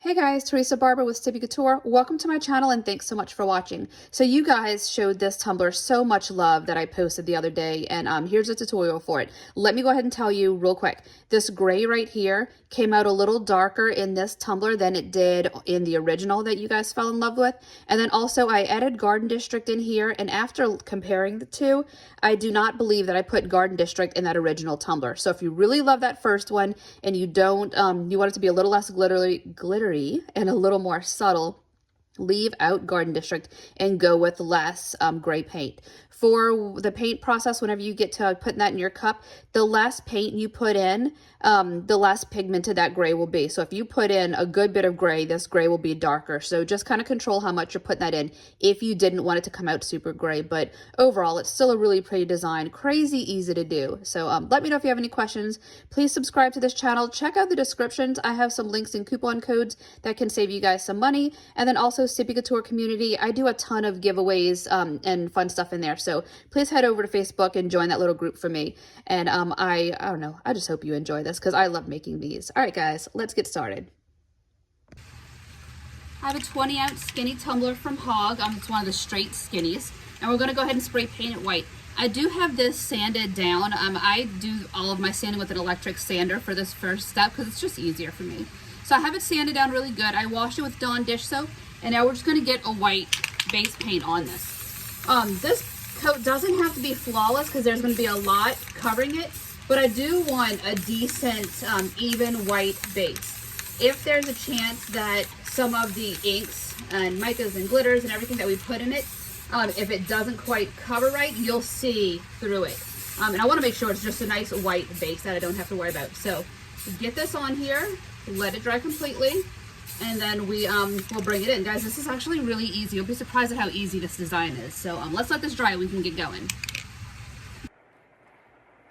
Hey guys, Teresa Barber with Sippie Couture. Welcome to my channel and thanks so much for watching. So you guys showed this tumbler so much love that I posted the other day, and here's a tutorial for it. Let me go ahead and tell you real quick. This gray right here came out a little darker in this tumbler than it did in the original that you guys fell in love with. And then also I added Garden District in here, and after comparing the two, I do not believe that I put Garden District in that original tumbler. So if you really love that first one and you don't, you want it to be a little less glittery and a little more subtle, leave out Garden District and go with less gray paint. For the paint process, whenever you get to putting that in your cup, the less paint you put in, the less pigmented that gray will be. So if you put in a good bit of gray, this gray will be darker. So just kind of control how much you're putting that in if you didn't want it to come out super gray. But overall, it's still a really pretty design, crazy easy to do. So let me know if you have any questions. Please subscribe to this channel. Check out the descriptions. I have some links and coupon codes that can save you guys some money. And then also Sippie Couture community. I do a ton of giveaways and fun stuff in there. So please head over to Facebook and join that little group for me. And I don't know, I just hope you enjoy this because I love making these. All right, guys, let's get started. I have a 20-ounce skinny tumbler from Hog. It's one of the straight skinnies. And we're going to go ahead and spray paint it white. I do have this sanded down. I do all of my sanding with an electric sander for this first step because it's just easier for me. So I have it sanded down really good. I washed it with Dawn dish soap. And now we're just going to get a white base paint on this. This coat doesn't have to be flawless because there's going to be a lot covering it, but I do want a decent even white base. If there's a chance that some of the inks and micas and glitters and everything that we put in it, if it doesn't quite cover right, you'll see through it. And I want to make sure it's just a nice white base that I don't have to worry about. So get this on here, let it dry completely, and then we'll bring it in. Guys, this is actually really easy. You'll be surprised at how easy this design is. So let's let this dry, we can get going.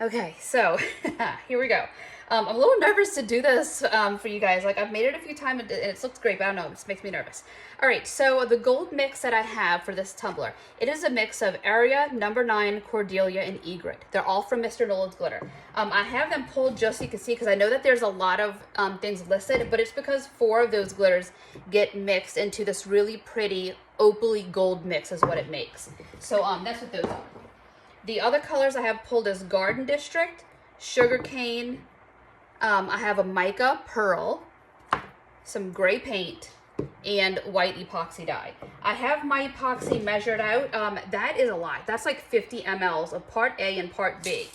Okay, so here we go. I'm a little nervous to do this for you guys. Like, I've made it a few times and it looks great, but I don't know, it just makes me nervous. All right, so the gold mix that I have for this tumbler, it is a mix of Aria, number 9, Cordeila, and Egret. They're all from Mr. Nolan's Glitter. I have them pulled just so you can see because I know that there's a lot of things listed, but it's because 4 of those glitters get mixed into this really pretty opaly gold mix is what it makes. So that's what those are. The other colors I have pulled is Garden District, Sugarcane, I have a mica pearl, some gray paint, and white epoxy dye. I have my epoxy measured out. That is a lot. That's like 50 mLs of part A and part B.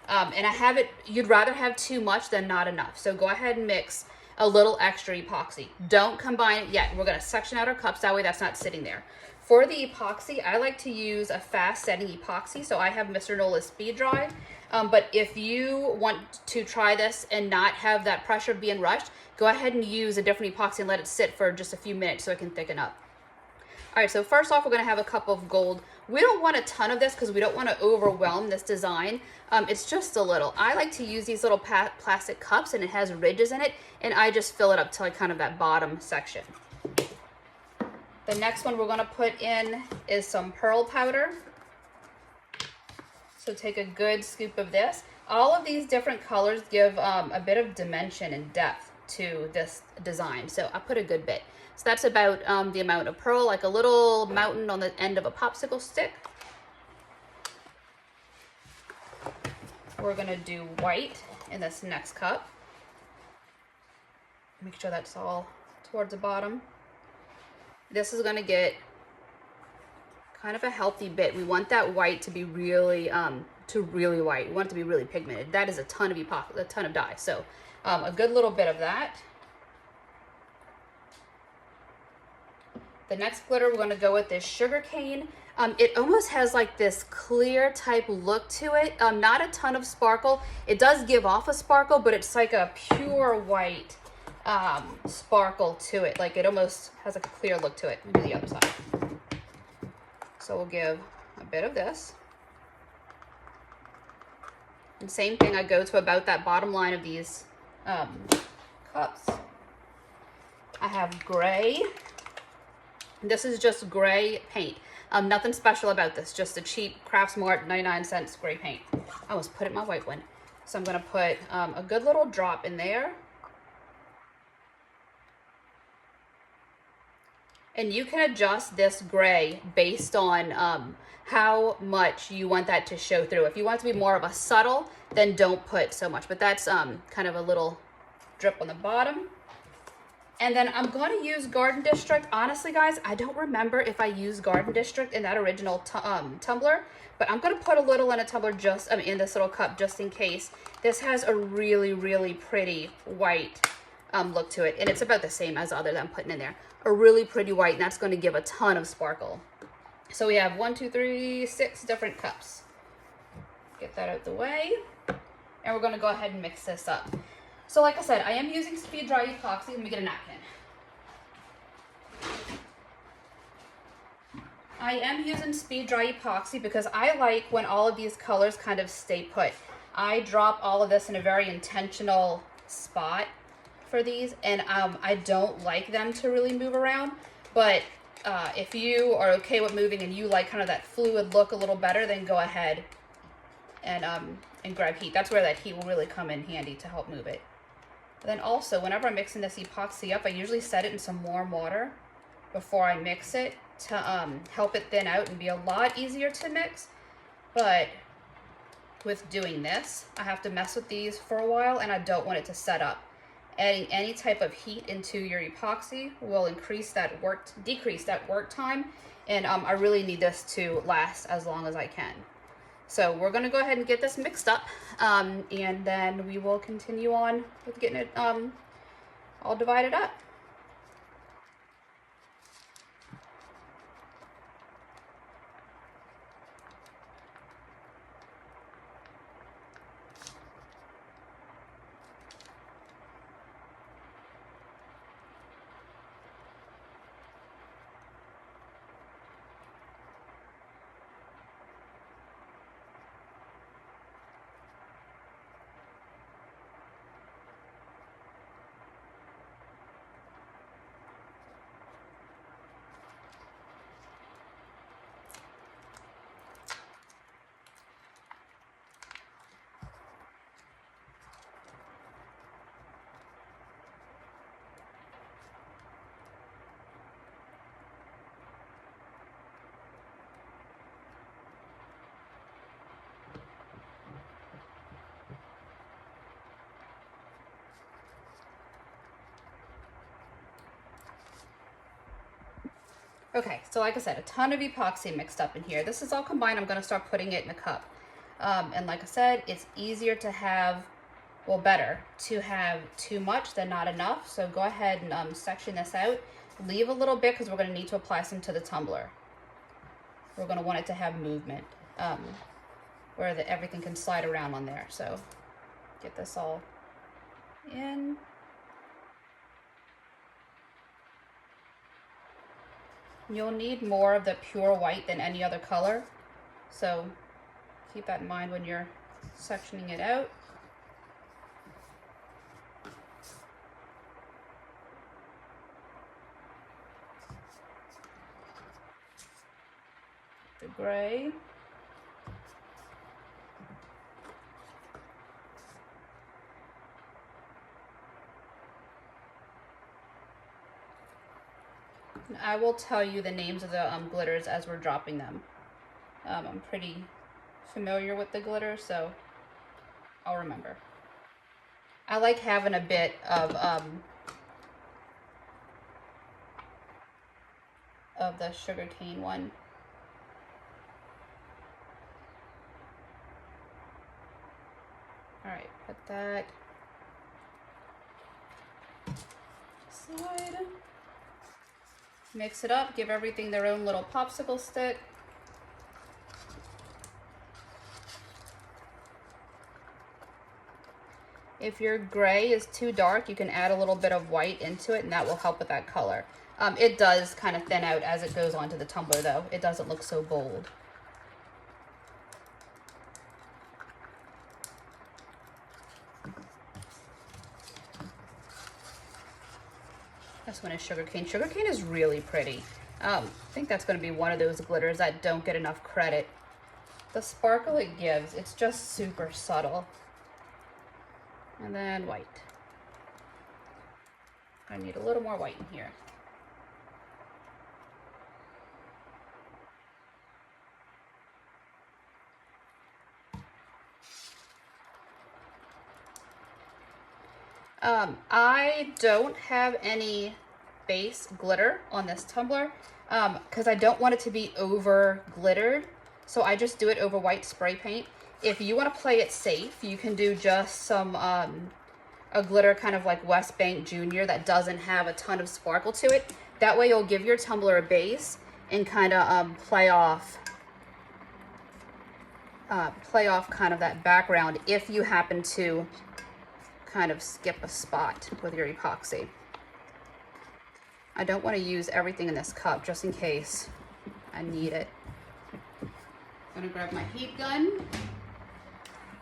And I have it, you'd rather have too much than not enough. So go ahead and mix a little extra epoxy. Don't combine it yet. We're going to section out our cups. That way that's not sitting there. For the epoxy, I like to use a fast setting epoxy. So I have Mr. Nola's Speed Dry. But if you want to try this and not have that pressure of being rushed, go ahead and use a different epoxy and let it sit for just a few minutes so it can thicken up. All right, so first off, we're going to have a cup of gold. We don't want a ton of this because we don't want to overwhelm this design. It's just a little. I like to use these little plastic cups, and it has ridges in it, and I just fill it up to like kind of that bottom section. The next one we're going to put in is some pearl powder. So take a good scoop of this. All of these different colors give a bit of dimension and depth to this design. So I put a good bit. So that's about the amount of pearl, like a little mountain on the end of a popsicle stick. We're gonna do white in this next cup. Make sure that's all towards the bottom. This is gonna get kind of a healthy bit. We want that white to be really, really white. We want it to be really pigmented. That is a ton of epoxy, a ton of dye. So a good little bit of that. The next glitter we're going to go with is Sugarcane. It almost has like this clear type look to it. Not a ton of sparkle. It does give off a sparkle, but it's like a pure white sparkle to it. Like it almost has like a clear look to it. Let me do the other side. So we'll give a bit of this. And same thing, I go to about that bottom line of these cups. I have gray. This is just gray paint. Nothing special about this, just a cheap Craftsmart 99-cent gray paint. I almost put it in my white one. So I'm going to put a good little drop in there. And you can adjust this gray based on how much you want that to show through. If you want it to be more of a subtle, then don't put so much. But that's kind of a little drip on the bottom. And then I'm going to use Garden District. Honestly, guys, I don't remember if I used Garden District in that original tumbler, but I'm going to put a little in a tumbler just in this little cup just in case. This has a really, really pretty white look to it, and it's about the same as the other that I'm putting in there. A really pretty white, and that's going to give a ton of sparkle. So we have 1, 2, 3, 6 different cups. Get that out the way, and we're going to go ahead and mix this up. So like I said, I am using speed dry epoxy. Let me get a napkin. I am using speed dry epoxy because I like when all of these colors kind of stay put. I drop all of this in a very intentional spot for these, and I don't like them to really move around. But if you are okay with moving and you like kind of that fluid look a little better, then go ahead and grab heat. That's where that heat will really come in handy to help move it. Then also, whenever I'm mixing this epoxy up, I usually set it in some warm water before I mix it to help it thin out and be a lot easier to mix. But with doing this, I have to mess with these for a while, and I don't want it to set up. Adding any type of heat into your epoxy will decrease that work time, and I really need this to last as long as I can. So we're going to go ahead and get this mixed up, and then we will continue on with getting it all divided up. Okay, so like I said, a ton of epoxy mixed up in here. This is all combined. I'm going to start putting it in a cup. And like I said, it's easier to have, well, better to have too much than not enough. So go ahead and section this out. Leave a little bit because we're going to need to apply some to the tumbler. We're going to want it to have movement where everything can slide around on there. So get this all in. You'll need more of the pure white than any other color, so keep that in mind when you're sectioning it out. The gray. I will tell you the names of the glitters as we're dropping them. I'm pretty familiar with the glitter, so I'll remember. I like having a bit of the sugarcane one. All right, put that aside. Mix it up, give everything their own little popsicle stick. If your gray is too dark, you can add a little bit of white into it, and that will help with that color. It does kind of thin out as it goes onto the tumbler, though. It doesn't look so bold. This one is sugarcane. Sugarcane is really pretty. I think that's going to be one of those glitters that don't get enough credit. The sparkle it gives, it's just super subtle. And then white. I need a little more white in here. I don't have any base glitter on this tumbler because I don't want it to be over glittered. So I just do it over white spray paint. If you want to play it safe, you can do just some a glitter kind of like West Bank Junior that doesn't have a ton of sparkle to it. That way you'll give your tumbler a base and kind of play off kind of that background if you happen to kind of skip a spot with your epoxy. I don't want to use everything in this cup just in case I need it. I'm gonna grab my heat gun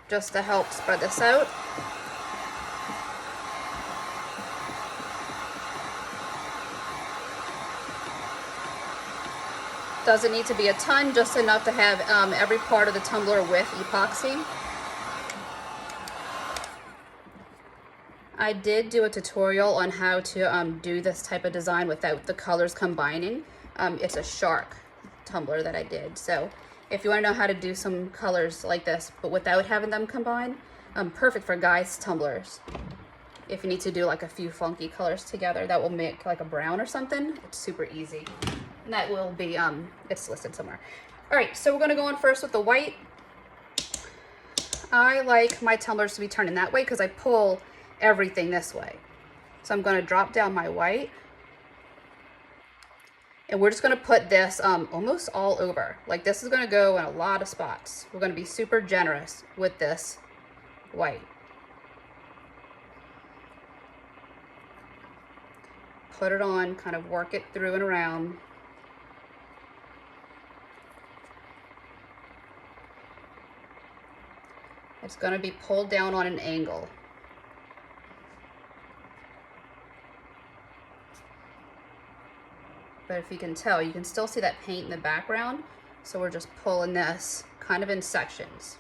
just to help spread this out. Doesn't need to be a ton, just enough to have every part of the tumbler with epoxy. I did do a tutorial on how to do this type of design without the colors combining. It's a shark tumbler that I did. So if you want to know how to do some colors like this, but without having them combine, perfect for guys' tumblers. If you need to do like a few funky colors together, that will make like a brown or something. It's super easy. And that will be, it's listed somewhere. All right, so we're gonna go on first with the white. I like my tumblers to be turning that way because I pull everything this way. So I'm gonna drop down my white. And we're just gonna put this almost all over. Like this is gonna go in a lot of spots. We're gonna be super generous with this white. Put it on, kind of work it through and around. It's going to be pulled down on an angle. But if you can tell, you can still see that paint in the background. So we're just pulling this kind of in sections.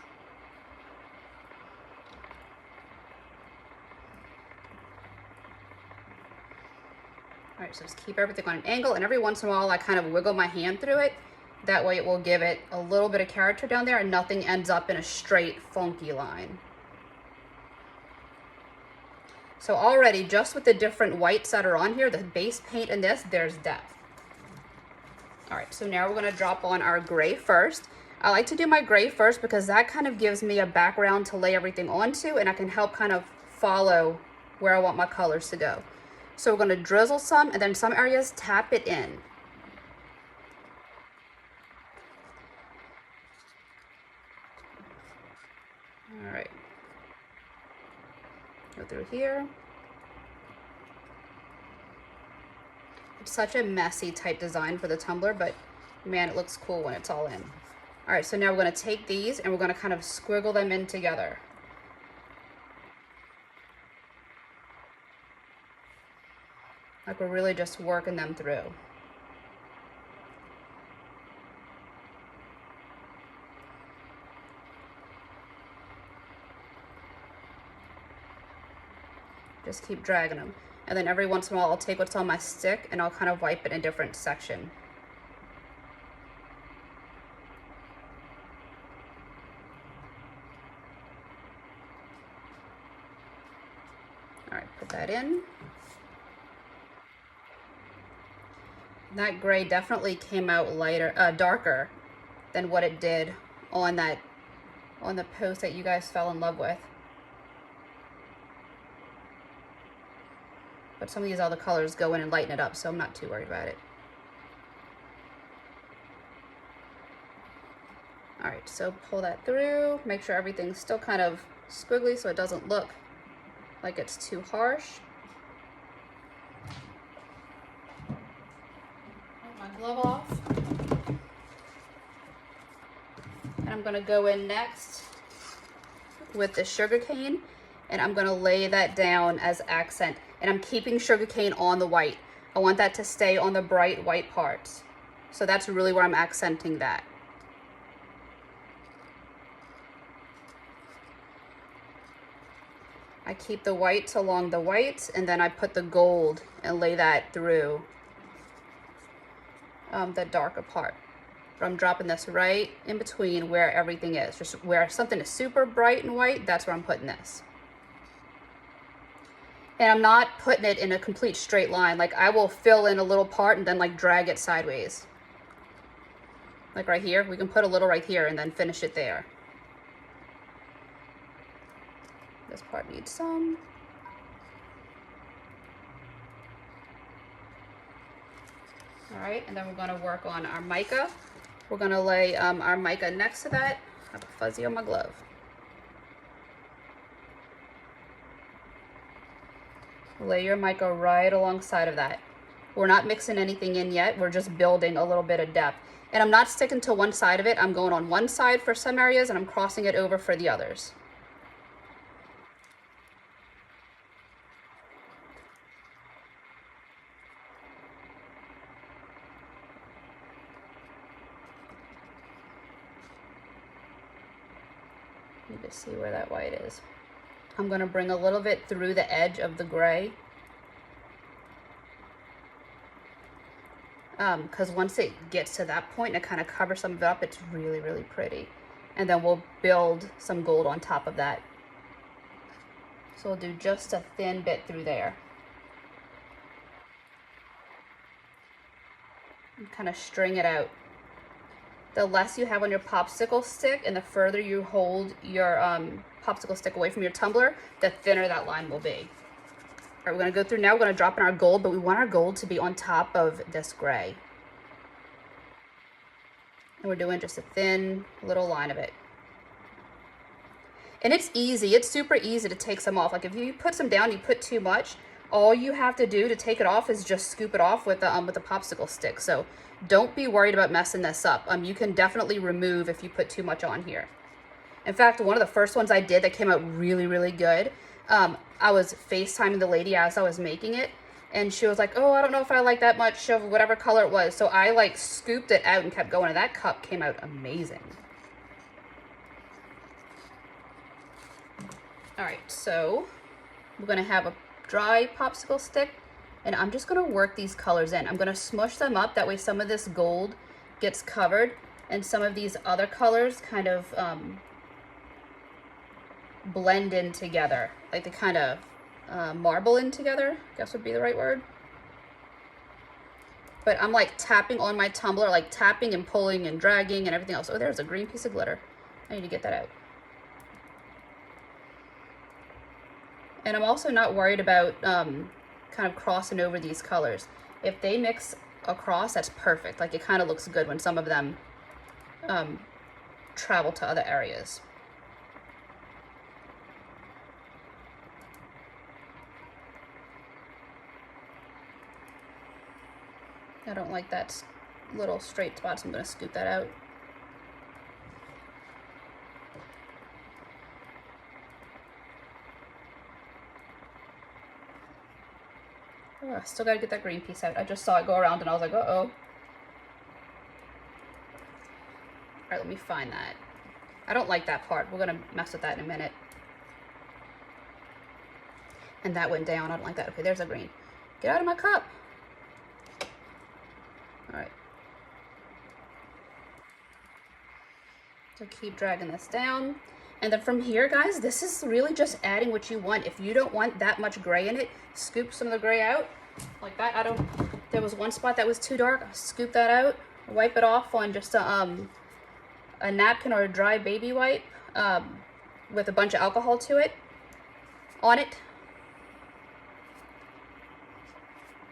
All right, so just keep everything on an angle, and every once in a while I kind of wiggle my hand through it. That way it will give it a little bit of character down there and nothing ends up in a straight funky line. So already, just with the different whites that are on here, the base paint in this, there's depth. All right, so now we're gonna drop on our gray first. I like to do my gray first because that kind of gives me a background to lay everything onto, and I can help kind of follow where I want my colors to go. So we're gonna drizzle some, and then some areas tap it in. All right, go through here. It's such a messy type design for the tumbler, but man, it looks cool when it's all in. All right, so now we're gonna take these and we're gonna kind of squiggle them in together. Like we're really just working them through. Just keep dragging them. And then every once in a while, I'll take what's on my stick and I'll kind of wipe it in a different section. All right, put that in. That gray definitely came out lighter, darker than what it did on the post that you guys fell in love with. But some of these other colors go in and lighten it up, so I'm not too worried about it. All right, so pull that through. Make sure everything's still kind of squiggly so it doesn't look like it's too harsh. Take my glove off. And I'm gonna go in next with the sugarcane, and I'm gonna lay that down as accent. And I'm keeping sugarcane on the white. I want that to stay on the bright white parts. So that's really where I'm accenting that. I keep the whites along the whites, and then I put the gold and lay that through the darker part. But I'm dropping this right in between where everything is. Just where something is super bright and white, that's where I'm putting this. And I'm not putting it in a complete straight line. Like I will fill in a little part and then like drag it sideways. Like right here, we can put a little right here and then finish it there. This part needs some. All right, and then we're gonna work on our mica. We're gonna lay our mica next to that. I have a fuzzy on my glove. Lay your mica right alongside of that. We're not mixing anything in yet. We're just building a little bit of depth. And I'm not sticking to one side of it. I'm going on one side for some areas and I'm crossing it over for the others. Need to see where that white is. I'm going to bring a little bit through the edge of the gray. Because once it gets to that point and it kind of covers some of it up, it's really, really pretty. And then we'll build some gold on top of that. So we'll do just a thin bit through there. And kind of string it out. The less you have on your popsicle stick and the further you hold your popsicle stick away from your tumbler, the thinner that line will be. All right, we're gonna go through now, we're gonna drop in our gold, but we want our gold to be on top of this gray. And we're doing just a thin little line of it. And it's easy, it's super easy to take some off. Like if you put some down, you put too much, all you have to do to take it off is just scoop it off with the popsicle stick. So don't be worried about messing this up. You can definitely remove if you put too much on here. In fact, one of the first ones I did that came out really, really good, I was FaceTiming the lady as I was making it, and she was like, oh, I don't know if I like that much of whatever color it was. So I like scooped it out and kept going, and that cup came out amazing. All right, so we're gonna have a dry popsicle stick, and I'm just gonna work these colors in. I'm gonna smush them up, that way some of this gold gets covered, and some of these other colors kind of blend in together, like they kind of marble in together, I guess would be the right word. But I'm like tapping on my tumbler, like tapping and pulling and dragging and everything else. Oh, there's a green piece of glitter. I need to get that out. And I'm also not worried about kind of crossing over these colors. If they mix across, that's perfect. Like it kind of looks good when some of them travel to other areas. I don't like that little straight spot, so I'm going to scoop that out. Oh, I still got to get that green piece out. I just saw it go around and I was like, uh-oh. All right, let me find that. I don't like that part. We're going to mess with that in a minute. And that went down. I don't like that. Okay, there's a green. Get out of my cup. All right. So keep dragging this down. And then from here, guys, this is really just adding what you want. If you don't want that much gray in it, scoop some of the gray out like that. There was one spot that was too dark. I'll scoop that out, wipe it off on just a napkin or a dry baby wipe with a bunch of alcohol on it.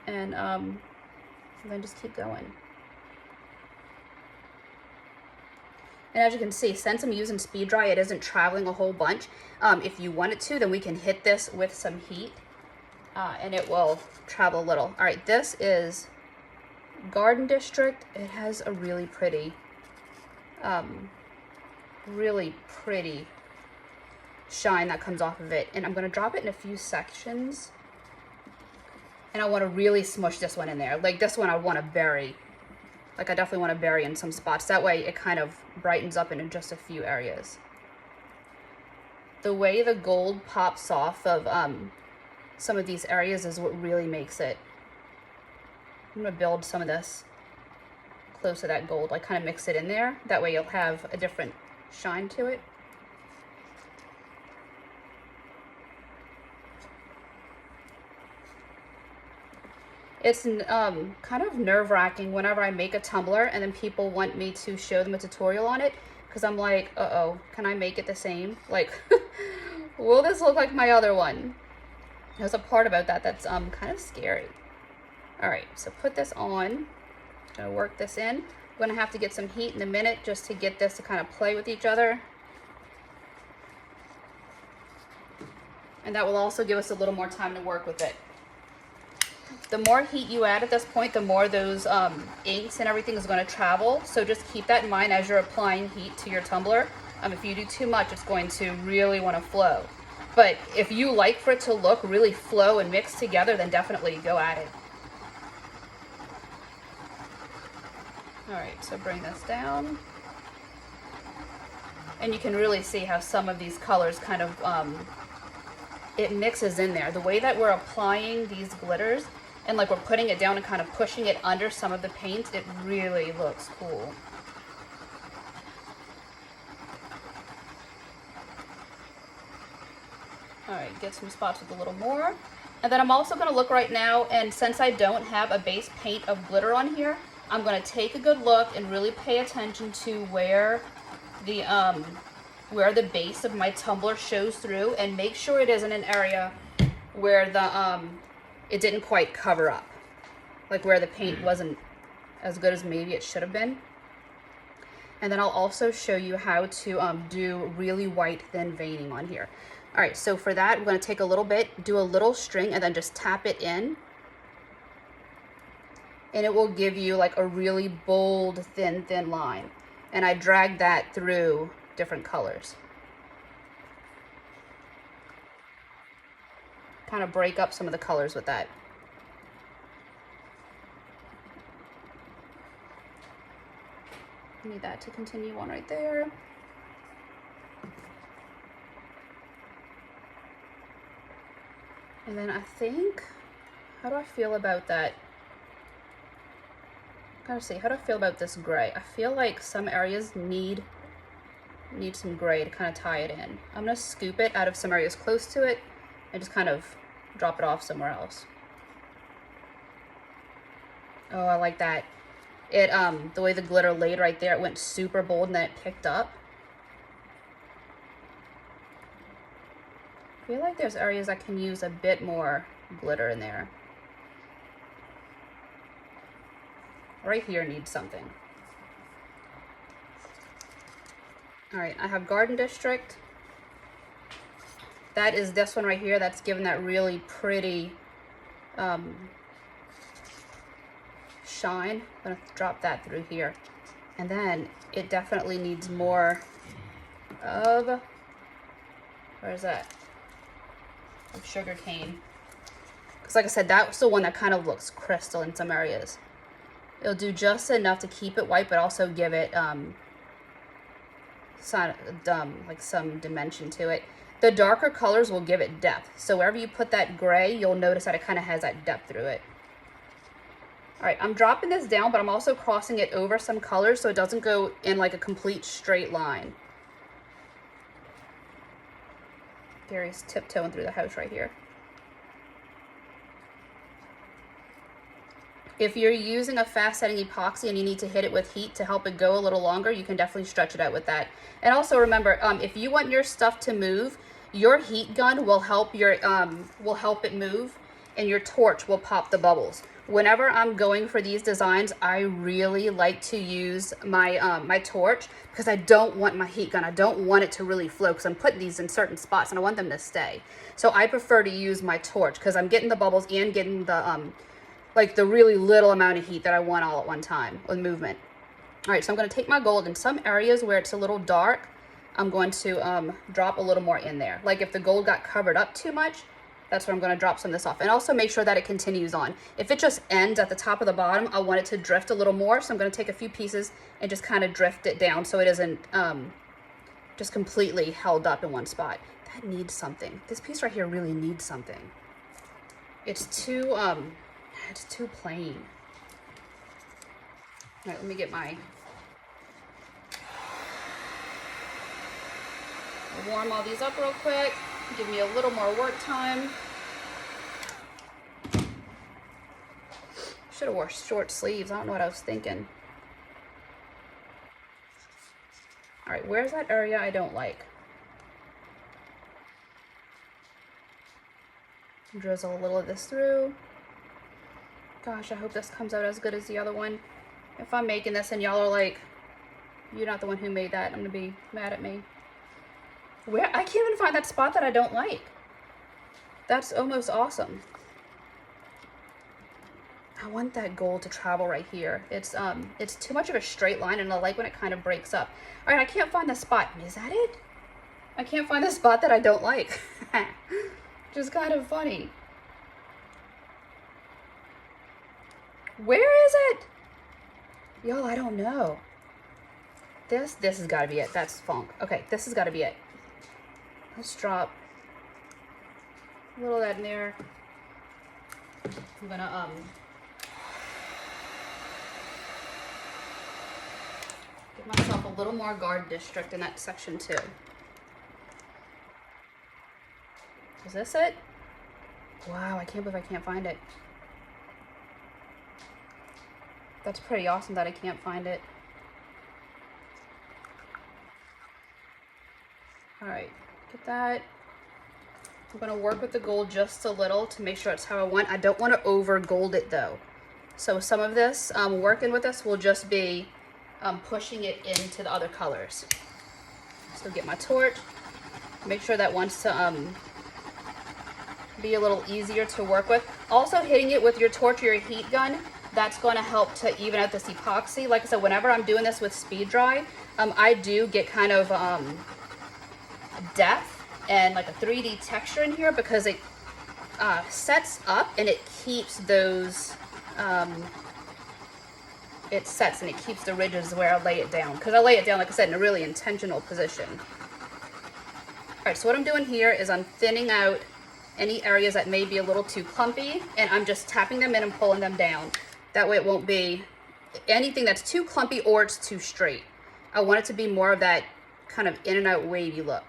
And then just keep going. And as you can see, since I'm using speed dry, it isn't traveling a whole bunch. If you want it to, then we can hit this with some heat and it will travel a little. All right, this is Garden District. It has a really pretty shine that comes off of it. And I'm gonna drop it in a few sections. And I want to really smush this one in there. Like this one I want to bury. Like I definitely want to bury in some spots. That way it kind of brightens up in just a few areas. The way the gold pops off of some of these areas is what really makes it. I'm going to build some of this close to that gold. Like kind of mix it in there. That way you'll have a different shine to it. It's kind of nerve-wracking whenever I make a tumbler and then people want me to show them a tutorial on it, because I'm like, uh-oh, can I make it the same? Like, will this look like my other one? There's a part about that that's kind of scary. All right, so put this on. Gonna work this in. I'm gonna have to get some heat in a minute just to get this to kind of play with each other. And that will also give us a little more time to work with it. The more heat you add at this point, the more those inks and everything is going to travel. So just keep that in mind as you're applying heat to your tumbler. If you do too much, it's going to really want to flow. But if you like for it to look really flow and mix together, then definitely go at it. All right, so bring this down. And you can really see how some of these colors kind of, it mixes in there. The way that we're applying these glitters and like we're putting it down and kind of pushing it under some of the paint, it really looks cool. All right, get some spots with a little more. And then I'm also gonna look right now, and since I don't have a base paint of glitter on here, I'm gonna take a good look and really pay attention to where the base of my tumbler shows through, and make sure it is in an area where the it didn't quite cover up, like where the paint wasn't as good as maybe it should have been. And then I'll also show you how to do really white thin veining on here. All right, so for that, I'm gonna take a little bit, do a little string, and then just tap it in. And it will give you like a really bold, thin line. And I drag that through different colors. Kind of break up some of the colors with that. Need that to continue on right there. And then I think, how do I feel about that? Gotta see, how do I feel about this gray? I feel like some areas need some gray to kind of tie it in. I'm gonna scoop it out of some areas close to it and just kind of drop it off somewhere else. Oh, I like that. It, the way the glitter laid right there, it went super bold and then it picked up. I feel like there's areas I can use a bit more glitter in there. Right here needs something. All right, I have Garden District. That is this one right here. That's given that really pretty shine. I'm gonna drop that through here. And then it definitely needs more of, where is that? Of sugar cane. Because like I said, that's the one that kind of looks crystal in some areas. It'll do just enough to keep it white, but also give it like some dimension to it. The darker colors will give it depth. So wherever you put that gray, you'll notice that it kind of has that depth through it. All right, I'm dropping this down, but I'm also crossing it over some colors so it doesn't go in like a complete straight line. Gary's tiptoeing through the house right here. If you're using a fast setting epoxy and you need to hit it with heat to help it go a little longer, you can definitely stretch it out with that. And also remember, if you want your stuff to move, your heat gun will help it move, and your torch will pop the bubbles. Whenever I'm going for these designs, I really like to use my my torch, because I don't want my heat gun. I don't want it to really flow, because I'm putting these in certain spots and I want them to stay. So I prefer to use my torch because I'm getting the bubbles and getting the like the really little amount of heat that I want all at one time with movement. All right, so I'm going to take my gold in some areas where it's a little dark. I'm going to drop a little more in there. Like if the gold got covered up too much, that's where I'm going to drop some of this off. And also make sure that it continues on. If it just ends at the top of the bottom, I want it to drift a little more. So I'm going to take a few pieces and just kind of drift it down so it isn't just completely held up in one spot. That needs something. This piece right here really needs something. It's too plain. All right, let me get my, I'll warm all these up real quick. Give me a little more work time. should have wore short sleeves. I don't know what I was thinking. All right, where's that area I don't like? Drizzle a little of this through. Gosh, I hope this comes out as good as the other one. If I'm making this and y'all are like, you're not the one who made that, I'm gonna be mad at me. Where? I can't even find that spot that I don't like. That's almost awesome. I want that gold to travel right here. It's too much of a straight line, and I like when it kind of breaks up. All right, I can't find the spot. Is that it? I can't find the spot that I don't like. Which is kind of funny. Where is it? Y'all, I don't know. This has got to be it. That's funk. Okay, this has got to be it. Let's drop a little of that in there. I'm gonna give myself a little more guard district in that section too. Is this it? Wow, I can't believe I can't find it. That's pretty awesome that I can't find it. All right, get that. I'm gonna work with the gold just a little to make sure it's how I want. I don't want to over gold it though. So some of this, working with this will just be pushing it into the other colors. So get my torch, make sure that wants to be a little easier to work with. Also hitting it with your torch or your heat gun, that's going to help to even out this epoxy. Like I said, whenever I'm doing this with speed dry, I do get kind of depth and like a 3D texture in here because it sets up and it keeps those, it sets and it keeps the ridges where I lay it down. Because I lay it down, like I said, in a really intentional position. All right, so what I'm doing here is I'm thinning out any areas that may be a little too clumpy, and I'm just tapping them in and pulling them down. That way it won't be anything that's too clumpy or it's too straight. I want it to be more of that kind of in and out wavy look.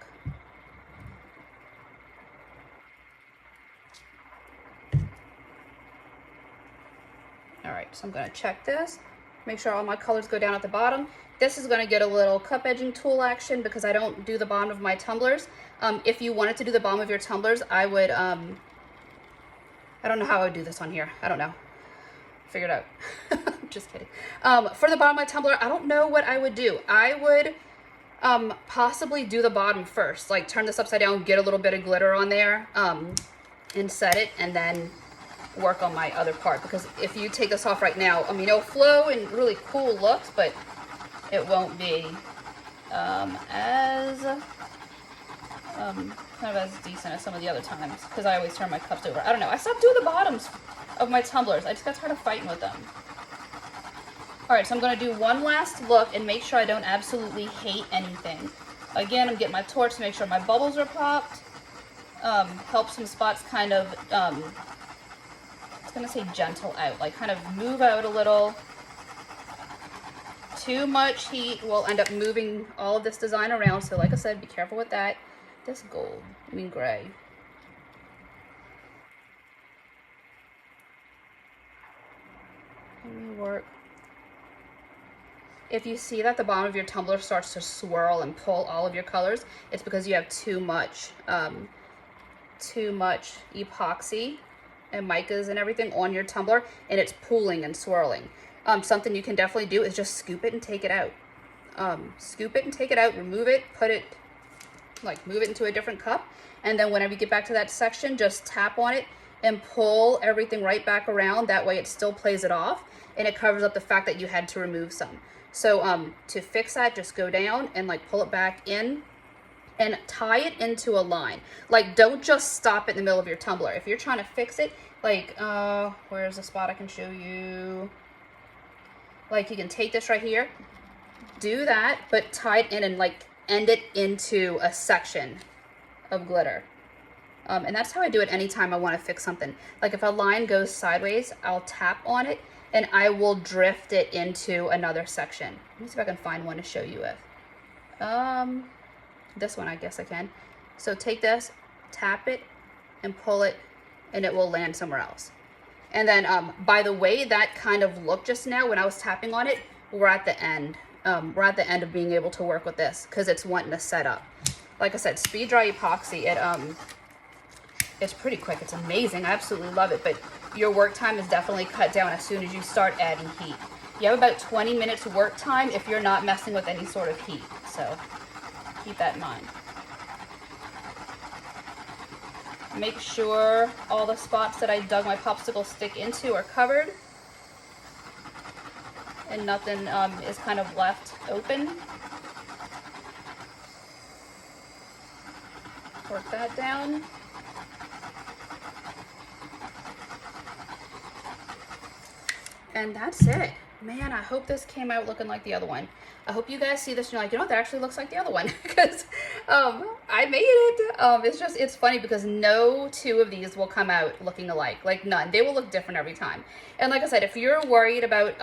All right, so I'm gonna check this, make sure all my colors go down at the bottom. This is gonna get a little cup edging tool action because I don't do the bottom of my tumblers. If you wanted to do the bottom of your tumblers, I would, I don't know how I would do this on here. I don't know. Figure it out. Just kidding. For the bottom of my tumbler, I don't know what I would do. I would possibly do the bottom first, like turn this upside down, get a little bit of glitter on there, and set it, and then work on my other part. Because if you take this off right now, I mean, it'll flow and really cool looks, but it won't be as kind of as decent as some of the other times because I always turn my cups over. I don't know. I stopped doing the bottoms of my tumblers. I just got tired of fighting with them. All right, so I'm going to do one last look and make sure I don't absolutely hate anything. Again, I'm getting my torch to make sure my bubbles are popped. Help some spots kind of, I was going to say gentle out, like kind of move out a little. Too much heat will end up moving all of this design around. So like I said, be careful with that. This gold, I mean gray. Let me work. If you see that the bottom of your tumbler starts to swirl and pull all of your colors, it's because you have too much epoxy and micas and everything on your tumbler, and it's pooling and swirling. Something you can definitely do is just scoop it and take it out. Scoop it and take it out, remove it, put it, like move it into a different cup, and then whenever you get back to that section, just tap on it and pull everything right back around. That way it still plays it off and it covers up the fact that you had to remove some. So to fix that, just go down and like pull it back in and tie it into a line. Like don't just stop it in the middle of your tumbler. If you're trying to fix it, like where's the spot I can show you? Like you can take this right here, do that, but tie it in and like end it into a section of glitter. And that's how I do it anytime I want to fix something. Like if a line goes sideways, I'll tap on it and I will drift it into another section. Let me see if I can find one to show you with. This one, I guess I can. So take this, tap it, and pull it, and it will land somewhere else. And then by the way that kind of looked just now when I was tapping on it, we're at the end. We're at the end of being able to work with this because it's wanting to set up. Like I said, speed dry epoxy, it's pretty quick. It's amazing. I absolutely love it. But your work time is definitely cut down as soon as you start adding heat. You have about 20 minutes work time if you're not messing with any sort of heat. So keep that in mind. Make sure all the spots that I dug my popsicle stick into are covered and nothing is kind of left open. Work that down. And that's it. Man, I hope this came out looking like the other one. I hope you guys see this and you're like, you know what, that actually looks like the other one. Because I made it. It's funny because no two of these will come out looking alike. Like none. They will look different every time. And like I said, if you're worried about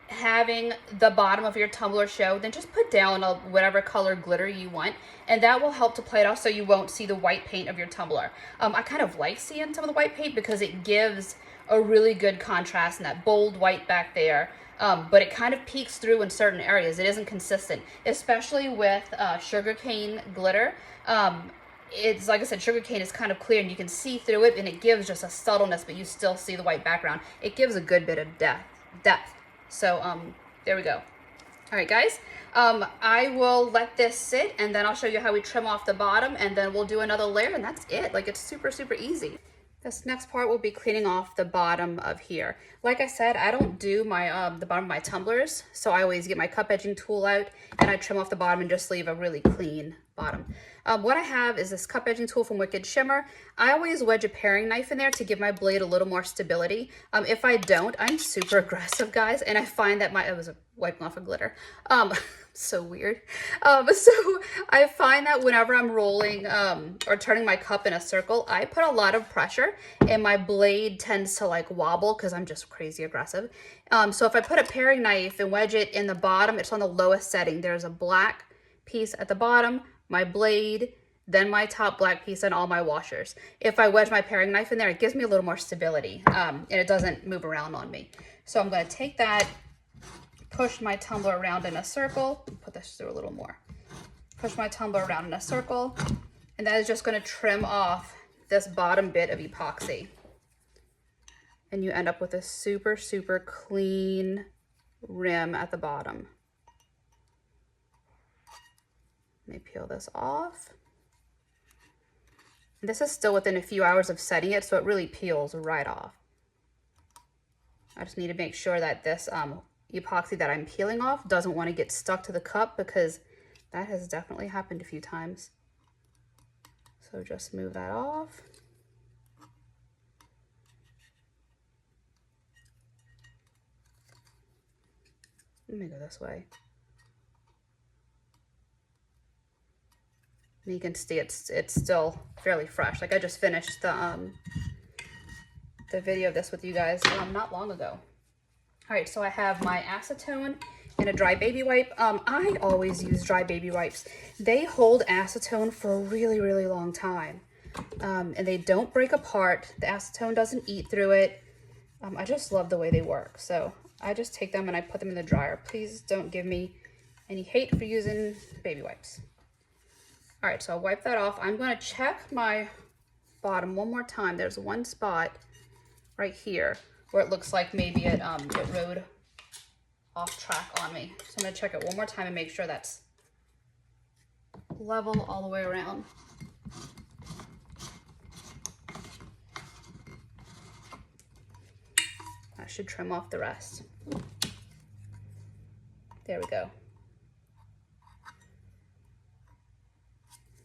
having the bottom of your tumbler show, then just put down whatever color glitter you want, and that will help to play it off so you won't see the white paint of your tumbler. I kind of like seeing some of the white paint because it gives a really good contrast in that bold white back there, but it kind of peeks through in certain areas. It isn't consistent, especially with sugarcane glitter. It's like I said, sugarcane is kind of clear and you can see through it and it gives just a subtleness, but you still see the white background. It gives a good bit of depth. So there we go. All right, guys, I will let this sit and then I'll show you how we trim off the bottom and then we'll do another layer and that's it. Like, it's super, super easy. This next part will be cleaning off the bottom of here. Like I said, I don't do my the bottom of my tumblers, so I always get my cup edging tool out and I trim off the bottom and just leave a really clean bottom. What I have is this cup edging tool from Wicked Shimmer. I always wedge a paring knife in there to give my blade a little more stability. If I don't, I'm super aggressive, guys, and I find that I was wiping off a glitter. So weird. So I find that whenever I'm rolling or turning my cup in a circle, I put a lot of pressure and my blade tends to like wobble because I'm just crazy aggressive. So if I put a paring knife and wedge it in the bottom, it's on the lowest setting. There's a black piece at the bottom, my blade, then my top black piece, and all my washers. If I wedge my paring knife in there, it gives me a little more stability and it doesn't move around on me. So I'm going to take that, push my tumbler around in a circle, put this through a little more, push my tumbler around in a circle, and that is just going to trim off this bottom bit of epoxy. And you end up with a super, super clean rim at the bottom. Let me peel this off. This is still within a few hours of setting it, so it really peels right off. I just need to make sure that this epoxy that I'm peeling off doesn't want to get stuck to the cup because that has definitely happened a few times. So just move that off. Let me go this way. And you can see it's still fairly fresh. Like I just finished the video of this with you guys not long ago. All right, so I have my acetone and a dry baby wipe. I always use dry baby wipes. They hold acetone for a really, really long time. And they don't break apart. The acetone doesn't eat through it. I just love the way they work. So I just take them and I put them in the dryer. Please don't give me any hate for using baby wipes. All right, so I'll wipe that off. I'm gonna check my bottom one more time. There's one spot right here where it looks like maybe it rode off track on me. So I'm gonna check it one more time and make sure that's level all the way around. I should trim off the rest. There we go.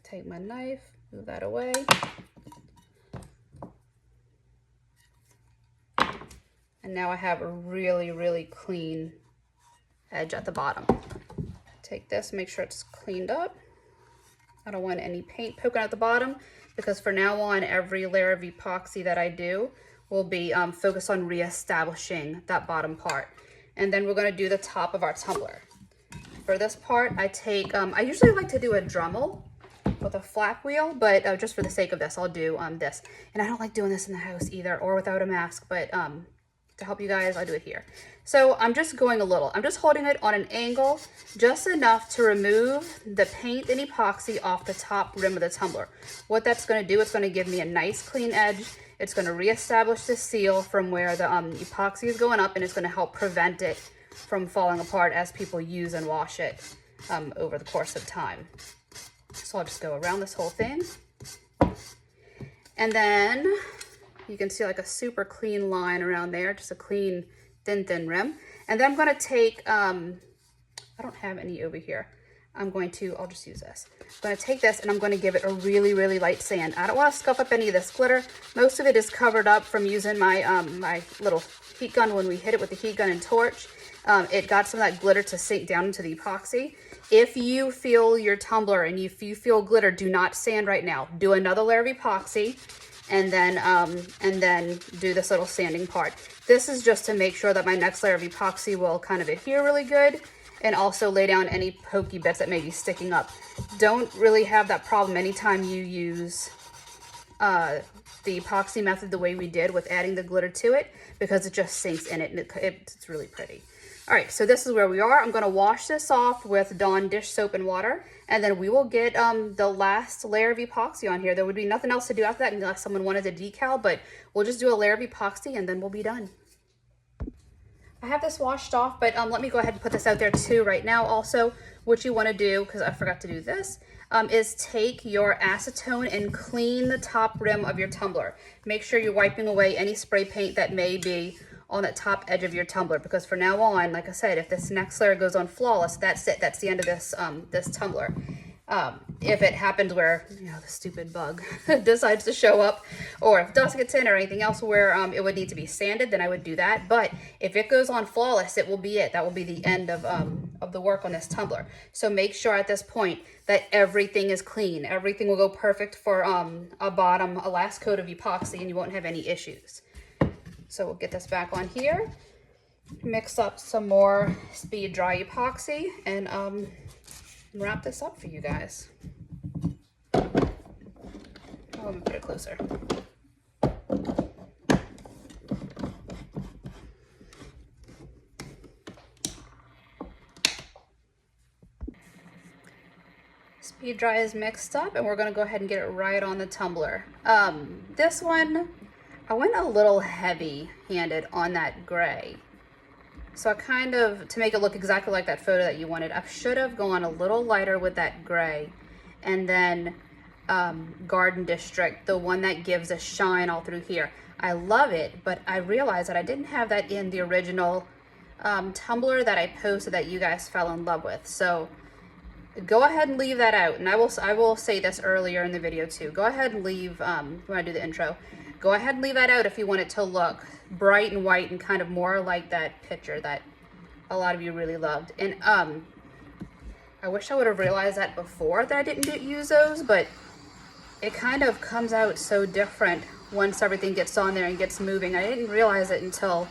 Take my knife, move that away. And now I have a really, really clean edge at the bottom. Take this, make sure it's cleaned up. I don't want any paint poking at the bottom because for now on, every layer of epoxy that I do will be focused on reestablishing that bottom part. And then we're gonna do the top of our tumbler. For this part, I take, I usually like to do a Dremel with a flap wheel, but just for the sake of this, I'll do this. And I don't like doing this in the house either, or without a mask, but to help you guys, I'll do it here. So I'm just going a little. I'm just holding it on an angle, just enough to remove the paint and epoxy off the top rim of the tumbler. What that's going to do, it's going to give me a nice clean edge. It's going to reestablish the seal from where the epoxy is going up, and it's going to help prevent it from falling apart as people use and wash it over the course of time. So I'll just go around this whole thing. And then you can see like a super clean line around there, just a clean, thin rim. And then I'm going to take, I don't have any over here. I'll just use this. I'm going to take this and I'm going to give it a really, really light sand. I don't want to scuff up any of this glitter. Most of it is covered up from using my, my little heat gun when we hit it with the heat gun and torch. It got some of that glitter to sink down into the epoxy. If you feel your tumbler and if you feel glitter, do not sand right now. Do another layer of epoxy and then do this little sanding part. This is just to make sure that my next layer of epoxy will kind of adhere really good and also lay down any pokey bits that may be sticking up. Don't really have that problem anytime you use the epoxy method the way we did with adding the glitter to it, because it just sinks in it and it's really pretty. All right, so this is where we are. I'm gonna wash this off with Dawn dish soap and water, and then we will get the last layer of epoxy on here. There would be nothing else to do after that unless someone wanted a decal, but we'll just do a layer of epoxy and then we'll be done. I have this washed off, but let me go ahead and put this out there too right now. Also, what you wanna do, because I forgot to do this, is take your acetone and clean the top rim of your tumbler. Make sure you're wiping away any spray paint that may be on that top edge of your tumbler, because from now on, like I said, if this next layer goes on flawless, that's it. That's the end of this this tumbler. If it happens where, you know, the stupid bug decides to show up, or if dust gets in or anything else where it would need to be sanded, then I would do that. But if it goes on flawless, it will be it. That will be the end of the work on this tumbler. So make sure at this point that everything is clean. Everything will go perfect for a last coat of epoxy, and you won't have any issues. So we'll get this back on here, mix up some more speed dry epoxy, and wrap this up for you guys. Oh, let me put it closer. Speed dry is mixed up, and we're going to go ahead and get it right on the tumbler. This one, I went a little heavy-handed on that gray. So I kind of, to make it look exactly like that photo that you wanted, I should have gone a little lighter with that gray. And then Garden District, the one that gives a shine all through here. I love it, but I realized that I didn't have that in the original tumbler that I posted that you guys fell in love with. So go ahead and leave that out. And I will say this earlier in the video too. Go ahead and leave, when I do the intro, go ahead and leave that out if you want it to look bright and white and kind of more like that picture that a lot of you really loved. And I wish I would have realized that before that I didn't use those, but it kind of comes out so different once everything gets on there and gets moving. I didn't realize it until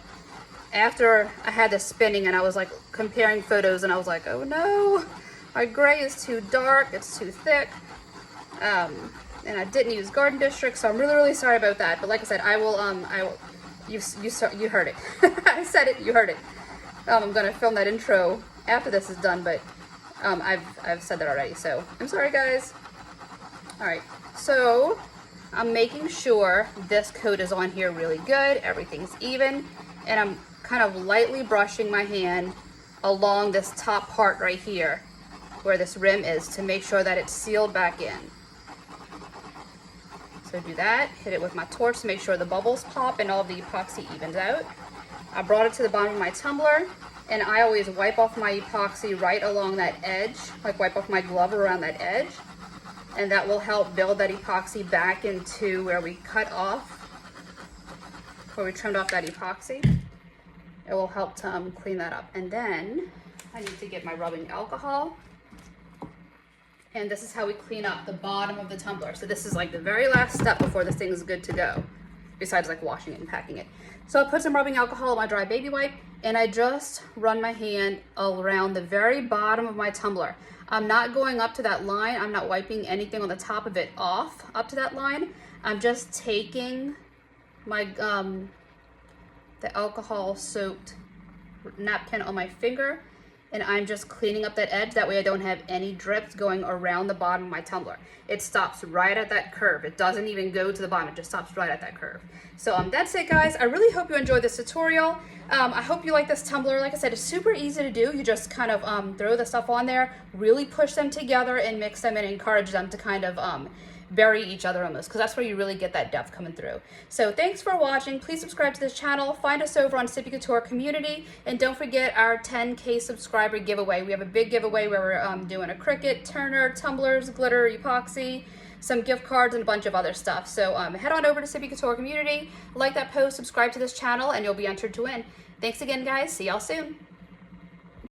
after I had this spinning and I was like comparing photos, and I was like, oh no, my gray is too dark, it's too thick. And I didn't use Garden District, so I'm really, really sorry about that. But like I said, I will, you heard it. I said it, you heard it. I'm gonna film that intro after this is done, but I've said that already, so I'm sorry guys. All right, so I'm making sure this coat is on here really good, everything's even, and I'm kind of lightly brushing my hand along this top part right here where this rim is to make sure that it's sealed back in. So do that, hit it with my torch to make sure the bubbles pop and all of the epoxy evens out. I brought it to the bottom of my tumbler, and I always wipe off my epoxy right along that edge, like wipe off my glove around that edge, and that will help build that epoxy back into where we cut off, where we trimmed off that epoxy. It will help to clean that up. And then I need to get my rubbing alcohol. And this is how we clean up the bottom of the tumbler. So this is like the very last step before this thing is good to go, besides like washing it and packing it. So I put some rubbing alcohol on my dry baby wipe, and I just run my hand around the very bottom of my tumbler. I'm not going up to that line. I'm not wiping anything on the top of it off up to that line. I'm just taking my the alcohol soaked napkin on my finger, and I'm just cleaning up that edge. That way I don't have any drips going around the bottom of my tumbler. It stops right at that curve. It doesn't even go to the bottom. It just stops right at that curve. So that's it, guys. I really hope you enjoyed this tutorial. I hope you like this tumbler. Like I said, it's super easy to do. You just kind of throw the stuff on there, really push them together and mix them and encourage them to kind of bury each other almost, because that's where you really get that depth coming through. So thanks for watching. Please subscribe to this channel. Find us over on Sippie Couture community, and don't forget our 10K subscriber giveaway. We have a big giveaway where we're doing a Cricut, Turner, tumblers, glitter, epoxy, some gift cards, and a bunch of other stuff. So head on over to Sippie Couture community, like that post, subscribe to this channel, and you'll be entered to win. Thanks again, guys. See y'all soon.